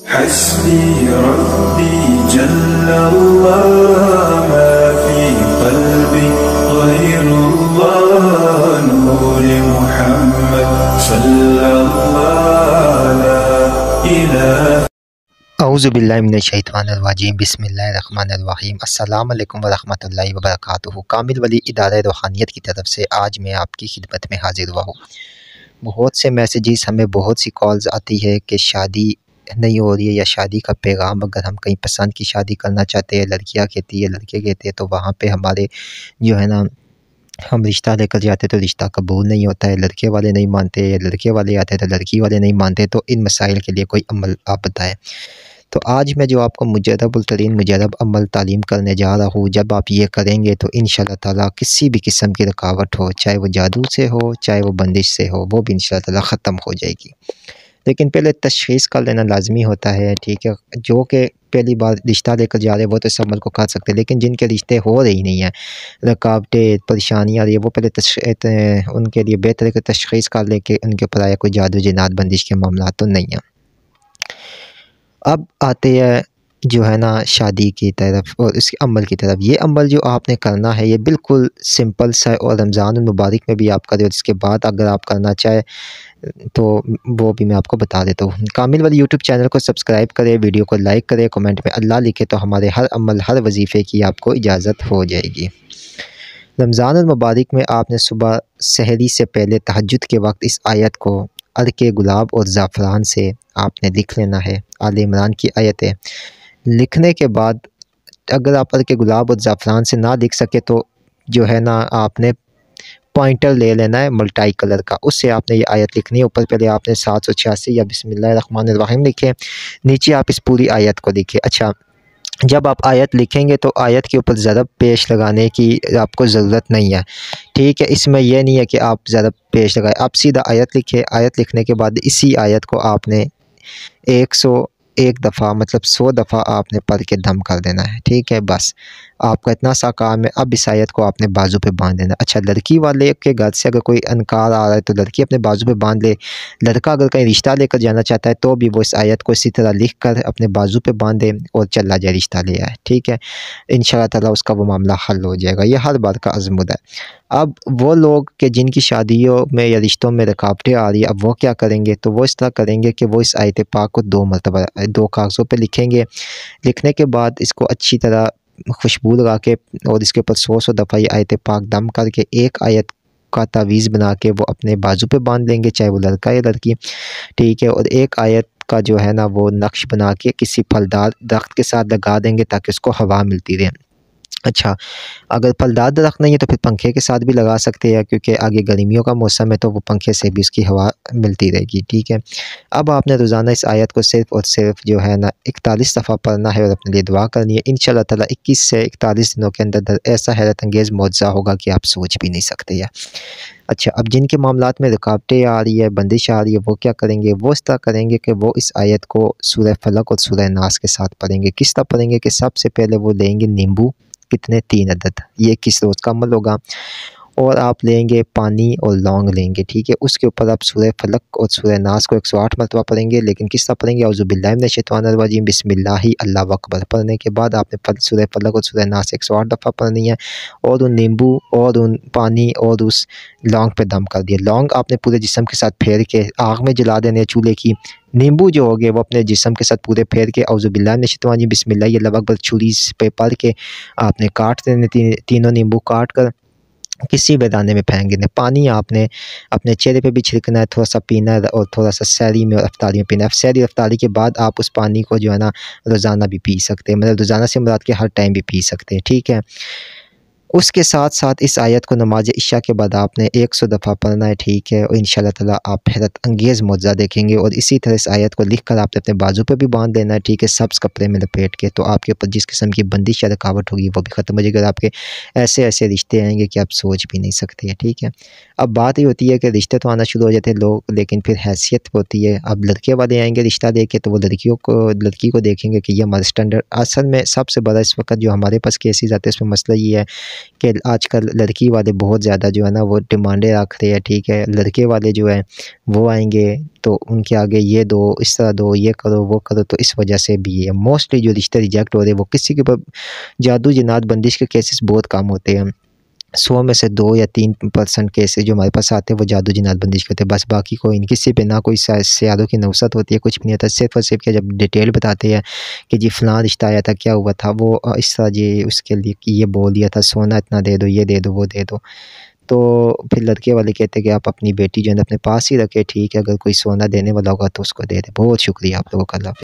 हस्बी रब्बी जल्लल्लाह मा फी क़ल्बी ग़ैरुल्लाह नूर मुहम्मद सल्लल्लाहु ला इलाहा। औज़ु बिल्लाहि मिनश्शैतानिर्रजीम बिस्मिल्लाहिर्रहमानिर्रहीम। अस्सलामु अलैकुम वरहमतुल्लाहि वबरकातुहू। कामिल वली इदारा रूहानियत की तरफ से आज मैं आपकी खिदमत में हाजिर हुआ हूँ। बहुत से मैसेजेस, हमें बहुत सी कॉल्स आती है कि शादी नहीं हो रही है या शादी का पैगाम अगर हम कहीं पसंद की शादी करना चाहते हैं, लड़कियाँ कहती है, लड़के कहते हैं, तो वहाँ पे हमारे जो है ना, हम रिश्ता लेकर जाते तो रिश्ता कबूल नहीं होता है, लड़के वाले नहीं मानते, या लड़के वाले आते तो लड़की वाले नहीं मानते। तो इन मसाइल के लिए कोई अमल आप बताएं। तो आज मैं जो आपको मुजरब अमल तालीम करने जा रहा हूँ, जब आप ये करेंगे तो इंशाअल्लाह ताला किसी भी किस्म की रुकावट हो, चाहे वो जादू से हो, चाहे वो बंदिश से हो, वो भी इंशाअल्लाह ताला ख़त्म हो जाएगी। लेकिन पहले तशख़ीस कर लेना लाज़मी होता है, ठीक है। जो कि पहली बार रिश्ता लेकर जा रहे हैं वो तो इस अमल को कर सकते हैं, लेकिन जिनके रिश्ते हो रही नहीं हैं, रुकावटें, परेशानियाँ आ रही है, वो पहले उनके लिए बेहतर है कि तशख़ीस कर लें कि उनके ऊपर आया कोई जादू जिन्नात बंदिश के मामला तो नहीं है। अब आते हैं जो है ना शादी की तरफ और इसके अमल की तरफ। ये अमल जो आपने करना है ये बिल्कुल सिंपल सा है और रमज़ान मुबारक में भी आप करें, और इसके बाद अगर आप करना चाहें तो वो भी मैं आपको बता देता हूँ। कामिल वाली यूट्यूब चैनल को सब्सक्राइब करें, वीडियो को लाइक करें, कमेंट में अल्लाह लिखे तो हमारे हर अमल, हर वजीफ़े की आपको इजाज़त हो जाएगी। रमज़ान मुबारक में आपने सुबह सहरी से पहले तहज्जुद के वक्त इस आयत को अर्के गुलाब और ज़ाफ़रान से आपने लिख लेना है। आले इमरान की आयत है। लिखने के बाद अगर आप अर्के गुलाब और ज़ाफ़रान से ना लिख सके तो जो है ना, आपने पॉइंटर ले लेना है मल्टाई कलर का, उससे आपने ये आयत लिखनी है। ऊपर पहले आपने 786 या बिस्मिल्लाहिर्रहमानिर्रहीम लिखे, नीचे आप इस पूरी आयत को लिखिए। अच्छा, जब आप आयत लिखेंगे तो आयत के ऊपर ज़रब पेश लगाने की आपको ज़रूरत नहीं है, ठीक है। इसमें यह नहीं है कि आप ज़रब पेश लगाएं, आप सीधा आयत लिखिए। आयत लिखने के बाद इसी आयत को आपने 101 दफ़ा मतलब 100 दफ़ा आपने पढ़ के दम कर देना है, ठीक है। बस आपका इतना सा काम है। अब इस आयत को आपने बाजू पे बांध देना। अच्छा, लड़की वाले के घर से अगर कोई इनकार आ रहा है तो लड़की अपने बाजू पे बांध ले। लड़का अगर कहीं रिश्ता लेकर जाना चाहता है तो भी वो इस आयत को इसी तरह लिख कर अपने बाजू पे बांध दे और चला जाए, रिश्ता ले आए, ठीक है। इंशाअल्लाह ताला उसका वो मामला हल हो जाएगा। ये हर बार का अज़्मुद है। अब वो लोग कि जिनकी शादियों में या रिश्तों में रुकावटें आ रही है, अब वो क्या करेंगे? तो वो इस तरह करेंगे कि वो इस आयत पाक को 2 मरतबा 2 कागज़ों पे लिखेंगे। लिखने के बाद इसको अच्छी तरह खुशबू लगा के और इसके ऊपर 100 दफ़ा ये आयत पाक दम करके एक आयत का तावीज़ बना के वो अपने बाजू पे बांध लेंगे, चाहे वो लड़का या लड़की, ठीक है। और एक आयत का जो है ना वो नक्श बना के किसी फलदार दरख्त के साथ लगा देंगे ताकि उसको हवा मिलती रहे। अच्छा, अगर फलदार दरख्त नहीं है तो फिर पंखे के साथ भी लगा सकते हैं, क्योंकि आगे गर्मियों का मौसम है तो वो पंखे से भी उसकी हवा मिलती रहेगी, ठीक है। अब आपने रोज़ाना इस आयत को सिर्फ़ और सिर्फ जो है ना 41 दफ़ा पढ़ना है और अपने लिए दुआ करनी है। इंशाअल्लाह ताला 21 से 41 दिनों के अंदर ऐसा हैरत अंगेज़ मौज़ा होगा कि आप सोच भी नहीं सकते हैं। अच्छा, अब जिनके मामलात में रुकावटें आ रही है, बंदिश आ रही है, वो क्या करेंगे? वो इस तरह करेंगे कि वो इस आयत को सूरह फलक और सूरह नास के साथ पढ़ेंगे। किस तरह पढ़ेंगे कि सबसे पहले वो लेंगे नींबू, कितने 3 अदद, ये 21 रोज़ का अमल होगा। और आप लेंगे पानी और लौंग लेंगे, ठीक है। उसके ऊपर आप सूरह फलक और सूरह नास को 108 मरतबा पढ़ेंगे। लेकिन किस तरह पढ़ेंगे? औज़ु बिल्लाहि मिनश्शैतानिर्रजीम बिस्मिल्लाहि अल्लाहु अकबर पढ़ने के बाद आपने सूरह फलक और सूरह नास 108 दफ़ा पढ़नी है और उन नींबू और उन पानी और उस लौंग पे दम कर दिया। लौंग आपने पूरे जिस्म के साथ फेर के आग में जला देने हैं चूल्हे की। नींबू जो हो गए वो अपने जिस्म के साथ पूरे फेर के औज़ु बिल्लाहि मिनश्शैतानिर्रजीम बिस्मिल्लाहि अल्लाहु अकबर छुरी पे पढ़ के आपने काट देने, तीनों नींबू काट कर किसी मैदाने में फेंक देना। पानी आपने अपने चेहरे पे भी छिड़कना है, थोड़ा सा पीना है और थोड़ा सा सहरी में और इफ्तारी में पीना है। सहरी और इफ्तारी के बाद आप उस पानी को जो है ना रोज़ाना भी पी सकते हैं, मतलब रोज़ाना से मुराद के हर टाइम भी पी सकते हैं, ठीक है। उसके साथ-साथ इस आयत को नमाज़ इशा के बाद आपने 100 दफ़ा पढ़ना है, ठीक है। और इंशाअल्लाह ताला आप हैरत अंगेज़ मौज़ा देखेंगे। और इसी तरह इस आयत को लिखकर आपने अपने बाजू पे भी बांध देना है, ठीक है, सब्ज़ कपड़े में लपेट के। तो आपके ऊपर जिस किस्म की बंदिश या रुकावट होगी वो भी ख़त्म हो जाएगी और आपके ऐसे-ऐसे रिश्ते आएँगे कि आप सोच भी नहीं सकते हैं, ठीक है। अब बात ये होती है कि रिश्ते तो आना शुरू हो जाते हैं लोग, लेकिन फिर हैसियत होती है। अब लड़के वाले आएँगे रिश्ता देके तो वो लड़की को देखेंगे कि ये हमारा स्टैंडर्ड। असल में सबसे बड़ा इस वक़्त जो हमारे पास केसेज़ आते हैं उसमें मसला ये है कि आजकल लड़की वाले बहुत ज़्यादा जो है ना वो डिमांडें रख रहे हैं, ठीक है। लड़के वाले जो है वो आएंगे तो उनके आगे ये दो, इस तरह दो, ये करो, वो करो, तो इस वजह से भी है मोस्टली जो रिश्ते रिजेक्ट हो रहे हैं वो किसी के ऊपर जादू जिनात बंदिश के केसेस बहुत कम होते हैं। 100 में से 2 या 3% केसेस जो हमारे पास आते हैं वो जादू जिनात बंदिश के होते हैं, बस बाकी कोई नहीं, किसी पे ना कोई सियारों की नौसत होती है, कुछ भी नहीं होता। सिर्फ़ और सिर्फ़ क्या जब डिटेल बताते हैं कि जी फ़लाँ रिश्ता आया था, क्या हुआ था, वो इस तरह जी उसके लिए ये बोल दिया था, सोना इतना दे दो, ये दे दो, वो दे दो। तो फिर लड़के वाले कहते हैं कि आप अपनी बेटी जो है ना अपने पास ही रखें, ठीक है, अगर कोई सोना देने वाला होगा तो उसको दे दें। बहुत शुक्रिया आप लोगों का। अल्लाह हाफ़िज़।